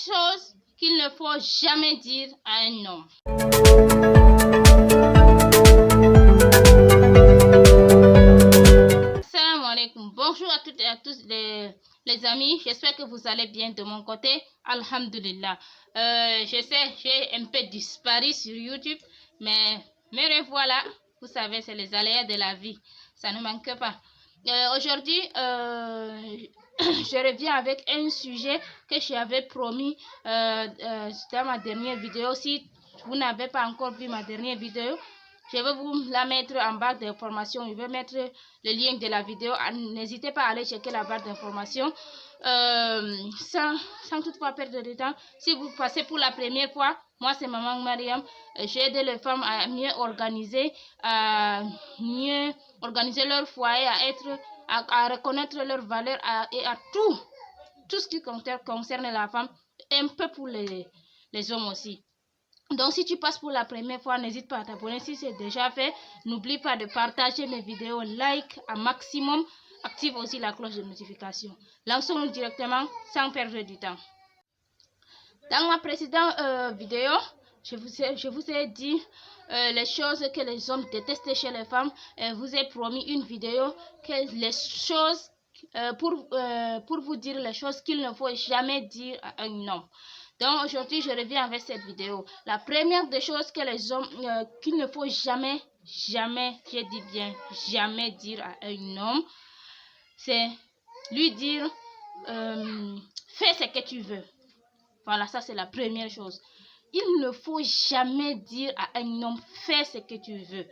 choses qu'il ne faut jamais dire à un homme. Assalamu alaikum. Bonjour à toutes et à tous les amis. J'espère que vous allez bien de mon côté. Alhamdulillah. Je sais, j'ai un peu disparu sur YouTube, mais me revoilà. Vous savez, c'est les aléas de la vie. Ça ne manque pas. Aujourd'hui, je reviens avec un sujet que j'avais promis dans ma dernière vidéo. Si vous n'avez pas encore vu ma dernière vidéo, je vais vous la mettre en barre d'information. Je vais mettre le lien de la vidéo. N'hésitez pas à aller checker la barre d'information. Sans toutefois perdre de temps, si vous passez pour la première fois, moi c'est Maman Mariam. J'aide les femmes à mieux organiser leur foyer, à reconnaître leurs valeurs et à tout ce qui concerne la femme, un peu pour les hommes aussi. Donc si tu passes pour la première fois, n'hésite pas à t'abonner. Si c'est déjà fait, n'oublie pas de partager mes vidéos, like un maximum, active aussi la cloche de notification. Lançons-nous directement sans perdre du temps. Dans ma précédente vidéo, je vous ai dit les choses que les hommes détestent chez les femmes. Je vous ai promis une vidéo que les choses pour vous dire les choses qu'il ne faut jamais dire à un homme. Donc aujourd'hui, je reviens avec cette vidéo. La première des choses que les hommes qu'il ne faut jamais, j'ai dit bien, jamais dire à un homme, c'est lui dire fais ce que tu veux. Voilà, ça c'est la première chose. Il ne faut jamais dire à un homme fais ce que tu veux.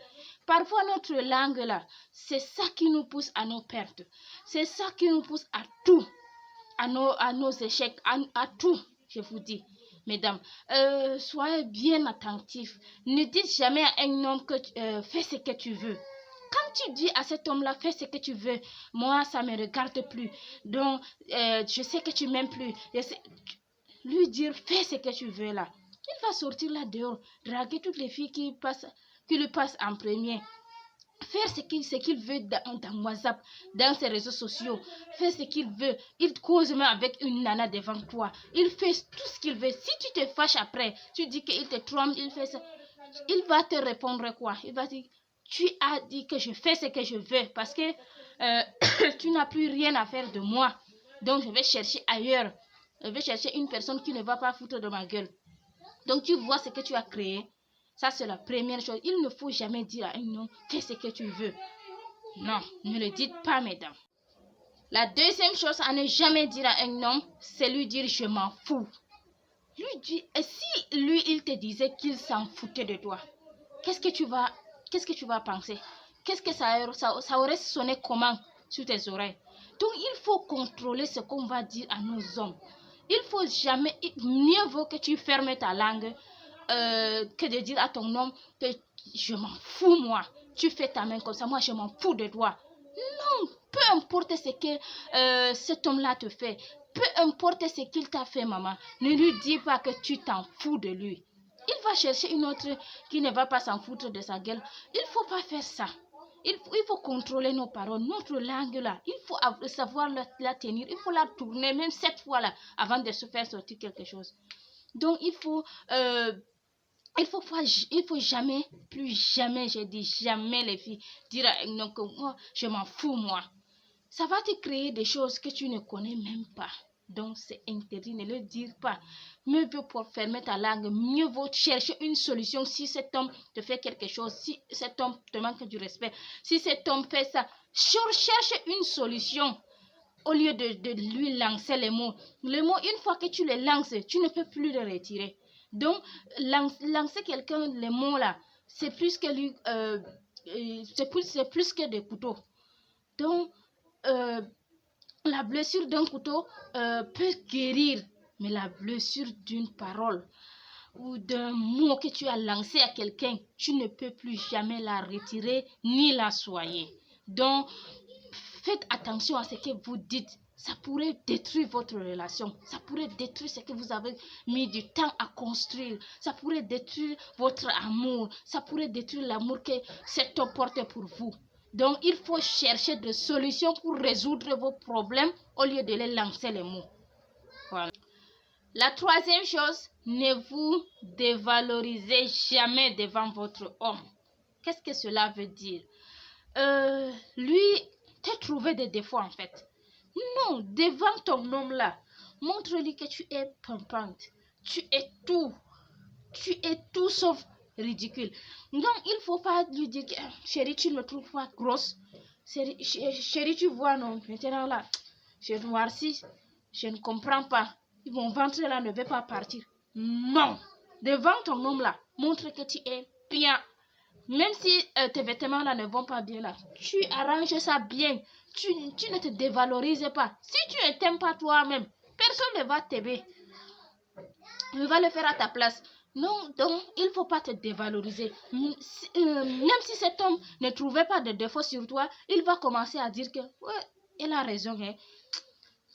Parfois notre langue là, c'est ça qui nous pousse à nos pertes. C'est ça qui nous pousse à tout, à nos échecs, à tout. Je vous dis, mesdames, soyez bien attentifs. Ne dites jamais à un homme que fais ce que tu veux. Quand tu dis à cet homme-là, fais ce que tu veux, moi, ça ne me regarde plus. Donc, je sais que tu m'aimes plus. Lui dire, fais ce que tu veux là. Il va sortir là dehors, draguer toutes les filles qui lui passent en premier. Faire ce qu'il veut dans WhatsApp, dans ses réseaux sociaux. Faire ce qu'il veut. Il cause même avec une nana devant toi. Il fait tout ce qu'il veut. Si tu te fâches après, tu dis qu'il te trompe, il fait ça. Il va te répondre quoi? Il va dire, tu as dit que je fais ce que je veux parce que tu n'as plus rien à faire de moi. Donc je vais chercher ailleurs. Je vais chercher une personne qui ne va pas foutre de ma gueule. Donc tu vois ce que tu as créé. Ça, c'est la première chose. Il ne faut jamais dire à un homme, fais ce que tu veux. Non, ne le dites pas, mesdames. La deuxième chose à ne jamais dire à un homme, c'est lui dire, je m'en fous. Lui dire, et si lui, il te disait qu'il s'en foutait de toi, qu'est-ce que tu vas penser? Qu'est-ce que ça aurait sonné comment sur tes oreilles? Donc, il faut contrôler ce qu'on va dire à nos hommes. Il faut jamais, mieux vaut que tu fermes ta langue, que de dire à ton homme que je m'en fous moi, tu fais ta main comme ça, moi je m'en fous de toi. Non, peu importe ce que cet homme-là te fait, peu importe ce qu'il t'a fait maman, ne lui dis pas que tu t'en fous de lui. Il va chercher une autre qui ne va pas s'en foutre de sa gueule. Il ne faut pas faire ça. Il faut contrôler nos paroles, notre langue là. Il faut savoir la tenir, il faut la tourner même 7 fois là avant de se faire sortir quelque chose. Donc il faut jamais, plus jamais, j'ai dit jamais les filles, dire à un homme que moi, je m'en fous moi. Ça va te créer des choses que tu ne connais même pas. Donc c'est interdit, ne le dire pas. Mieux vaut pour fermer ta langue, mieux vaut chercher une solution si cet homme te fait quelque chose, si cet homme te manque du respect, si cet homme fait ça. Cherche une solution au lieu de lui lancer les mots. Les mots, une fois que tu les lances, tu ne peux plus les retirer. Donc, lancer quelqu'un les mots là, c'est plus que lui, c'est plus que des couteaux. Donc, la blessure d'un couteau peut guérir, mais la blessure d'une parole ou d'un mot que tu as lancé à quelqu'un, tu ne peux plus jamais la retirer ni la soigner. Donc, faites attention à ce que vous dites. Ça pourrait détruire votre relation. Ça pourrait détruire ce que vous avez mis du temps à construire. Ça pourrait détruire votre amour. Ça pourrait détruire l'amour que cet homme porte pour vous. Donc, il faut chercher des solutions pour résoudre vos problèmes au lieu de les lancer les mots. Voilà. La troisième chose, ne vous dévalorisez jamais devant votre homme. Qu'est-ce que cela veut dire? Lui, t'as trouvé des défauts en fait. Non, devant ton homme là, montre-lui que tu es pimpante. Tu es tout sauf ridicule. Donc, il ne faut pas lui dire, chérie, tu ne me trouves pas grosse. Chérie, tu vois, non, maintenant là, je noircis, je ne comprends pas. Mon ventre là ne veut pas partir. Non, devant ton homme là, montre que tu es bien. Même si tes vêtements là ne vont pas bien là, tu arranges ça bien. Tu ne te dévalorises pas. Si tu ne t'aimes pas toi-même, personne ne va t'aimer. Il va le faire à ta place. Non, donc il ne faut pas te dévaloriser. Même si cet homme ne trouvait pas de défaut sur toi, il va commencer à dire que, ouais, elle a raison. Hein.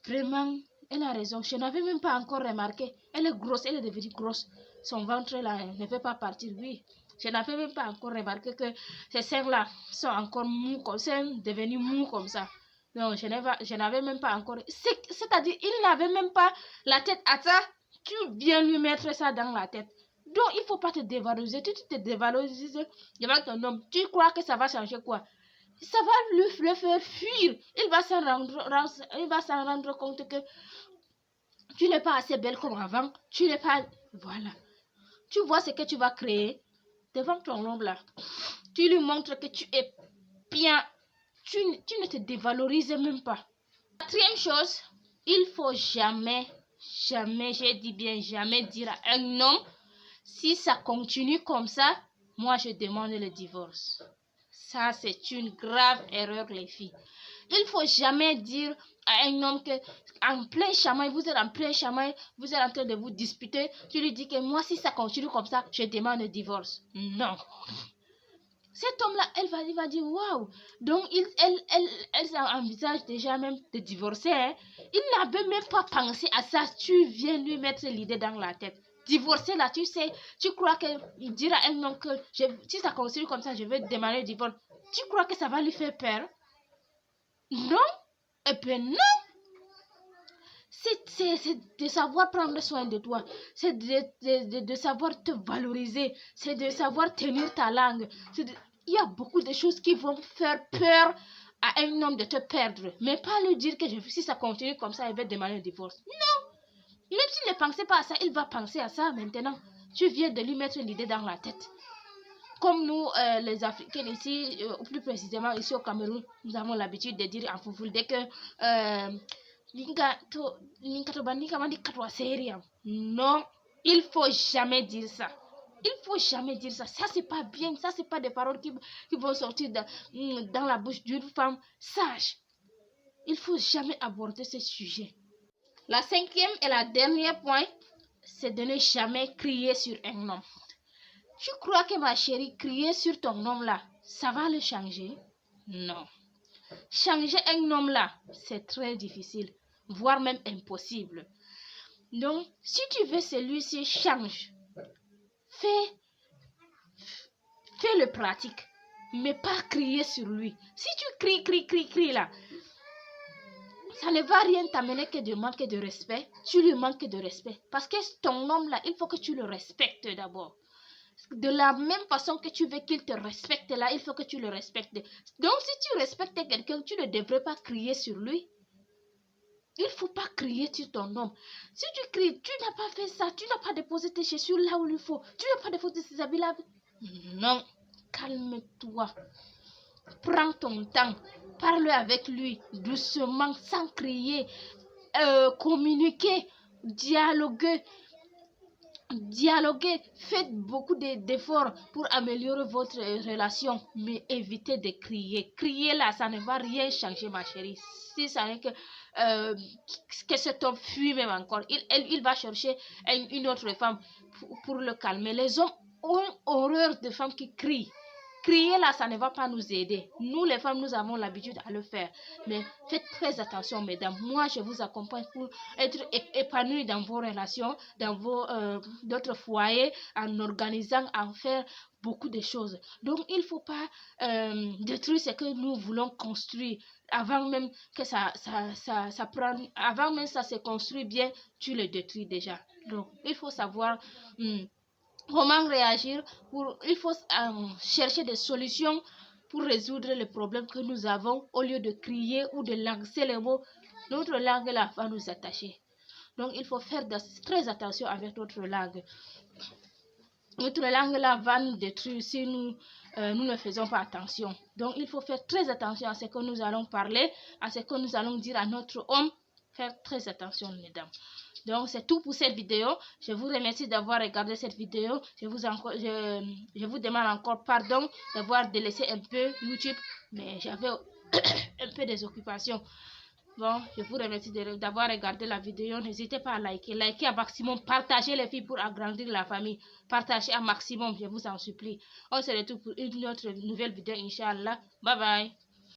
Vraiment, elle a raison. Je n'avais même pas encore remarqué. Elle est grosse, elle est devenue grosse. Son ventre là ne peut pas partir. Oui, je n'avais même pas encore remarqué que ces seins là sont encore mous, comme ça, devenus mous comme ça. Non, je n'avais même pas encore. C'est-à-dire, il n'avait même pas la tête à ça. Tu viens lui mettre ça dans la tête. Donc, il ne faut pas te dévaloriser. Tu te dévalorises devant ton homme. Tu crois que ça va changer quoi? Ça va le faire fuir. Il va s'en rendre compte que tu n'es pas assez belle comme avant. Tu n'es pas... Voilà. Tu vois ce que tu vas créer devant ton homme là. Tu lui montres que tu es bien. Tu ne te dévalorises même pas. Quatrième chose, il faut jamais, j'ai dit bien jamais dire à un homme, si ça continue comme ça, moi je demande le divorce. Ça, c'est une grave erreur, les filles. Il faut jamais dire à un homme que en plein chamaille, vous êtes en plein chamaille, vous êtes en train de vous disputer, tu lui dis que moi, si ça continue comme ça, je demande le divorce. Non. Cet homme-là, il va dire, waouh, donc elle envisage déjà même de divorcer. Hein? Il n'avait même pas pensé à ça. Tu viens lui mettre l'idée dans la tête. Divorcer là, tu sais, tu crois qu'il dira à un homme que si ça continue comme ça, je vais demander le divorce. Tu crois que ça va lui faire peur? Non? Eh bien non! C'est de savoir prendre soin de toi. C'est de savoir te valoriser. C'est de savoir tenir ta langue. Il y a beaucoup de choses qui vont faire peur à un homme de te perdre. Mais pas lui dire que si ça continue comme ça, il va demander un divorce. Non! Même s'il ne pensait pas à ça, il va penser à ça maintenant. Tu viens de lui mettre l'idée dans la tête. Comme nous, les Africains ici, ou plus précisément ici au Cameroun, nous avons l'habitude de dire en foufoule dès que non, il faut jamais dire ça. Il faut jamais dire ça. Ça, c'est pas bien. Ça, c'est pas des paroles qui vont sortir dans la bouche d'une femme sage. Il faut jamais aborder ce sujet. La cinquième et la dernière point, c'est de ne jamais crier sur un homme. Tu crois que ma chérie, crier sur ton homme là, ça va le changer? Non. Changer un homme là, c'est très difficile, voire même impossible. Donc, si tu veux celui-ci change, fais le pratique, mais pas crier sur lui. Si tu cries là, ça ne va rien t'amener que de manquer de respect. Tu lui manques de respect. Parce que ton homme là, il faut que tu le respectes d'abord. De la même façon que tu veux qu'il te respecte là, il faut que tu le respectes. Donc, si tu respectes quelqu'un, tu ne devrais pas crier sur lui. Il ne faut pas crier sur ton homme. Si tu cries, tu n'as pas fait ça, tu n'as pas déposé tes chaussures là où il faut, tu n'as pas déposé tes habits là. Non, calme-toi. Prends ton temps. Parle avec lui doucement, sans crier. Communiquer, dialoguer. Faites beaucoup d'efforts pour améliorer votre relation, mais évitez de crier. Crier là, ça ne va rien changer, ma chérie. Si ça n'est que cet homme fuit même encore, il va chercher une autre femme pour le calmer. Les hommes ont horreur de femmes qui crient. Crier là, ça ne va pas nous aider. Nous, les femmes, nous avons l'habitude à le faire. Mais faites très attention, mesdames. Moi, je vous accompagne pour être épanouie dans vos relations, dans d'autres foyers, en organisant, en faire beaucoup de choses. Donc, il ne faut pas détruire ce que nous voulons construire. avant même que ça prend, avant même ça se construit bien, tu le détruis déjà. Donc il faut savoir comment réagir, il faut chercher des solutions pour résoudre les problèmes que nous avons au lieu de crier ou de lancer les mots. Notre langue là va nous attacher. Donc il faut faire très attention avec notre langue. Notre langue là va nous détruire si nous ne faisons pas attention. Donc il faut faire très attention à ce que nous allons parler, à ce que nous allons dire à notre homme. Faire très attention, mesdames. Donc c'est tout pour cette vidéo. Je vous remercie d'avoir regardé cette vidéo. Je vous demande encore pardon d'avoir délaissé un peu YouTube, mais j'avais un peu des occupations. Bon, je vous remercie d'avoir regardé la vidéo. N'hésitez pas à liker. Likez à maximum. Partagez les filles pour agrandir la famille. Partagez à maximum, je vous en supplie. On se retrouve pour une autre nouvelle vidéo, Inch'Allah. Bye bye.